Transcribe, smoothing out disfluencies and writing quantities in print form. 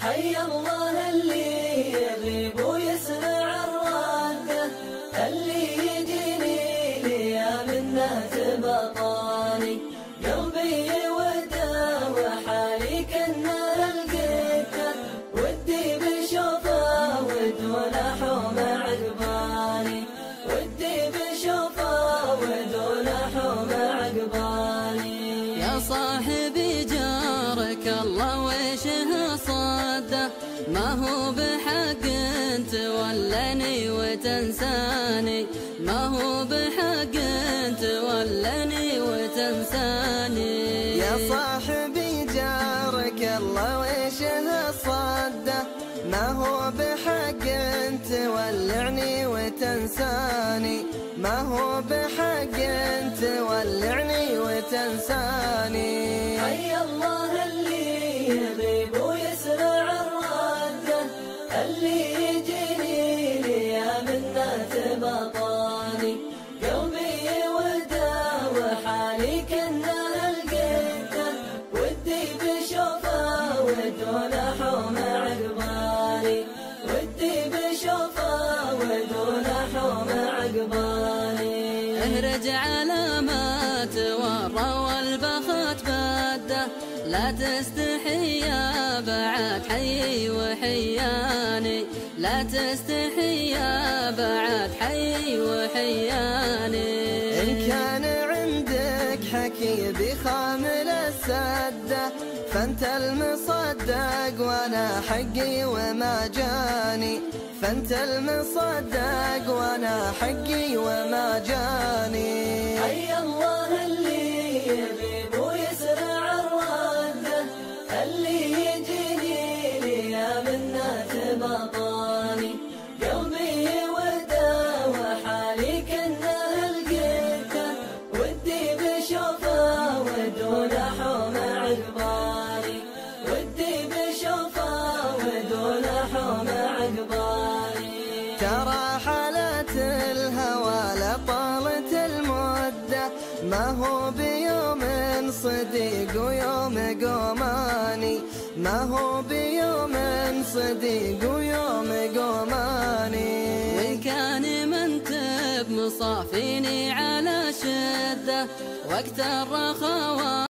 حي الله اللي يغيب ويسمع الرده، اللي يجيني ليام الناس بطاني، قلبي وده وحالي كنا لقيته، ودي بشوفه ودون حوم عقباني، ودي بشوفه ودون حوم عقباني. يا صاحبي جارك الله ويشه صده، ما هو بحق تولني وتنساني، ما هو بحق تولني وتنساني. يا صاحبي جارك الله ويشه صده، ما هو بحق تولعني وتنساني، ما هو بحق تولعني وتنساني. حي الله اللي يغيب ويسمع الرده، اللي يجيني ليام الناس بطاني، قلبي وده وحالي كنا لقيته، ودي بشوفه ودون حوم عقباني، ودي بشوفه ودون حوم عقباني. اهرج على ما تورى والبخت بده، لا تستحي يا بعد حي وحياني، لا تستحي يا بعد حي وحياني. إن كان عندك حكي بخامل السدة، فانت المصدق وانا حقي وما جاني، فانت المصدق وانا حقي وما جاني. حي الله اللي يغيب ويسمع الرده، اللي يجيني ليام الناس بطاني، قلبي وده وحالي كنا لقيته، ودي بشوفه ودون حوم عقباني، ودي بشوفه ودون حوم عقباني. ترى حالات الهوى لطالت المدة، ما هو بيوم صديق ويوم قوماني، ما هو بيوم صديق ويوم قوماني. وإن كان منتب مصافيني على شدة وقت الرخاوة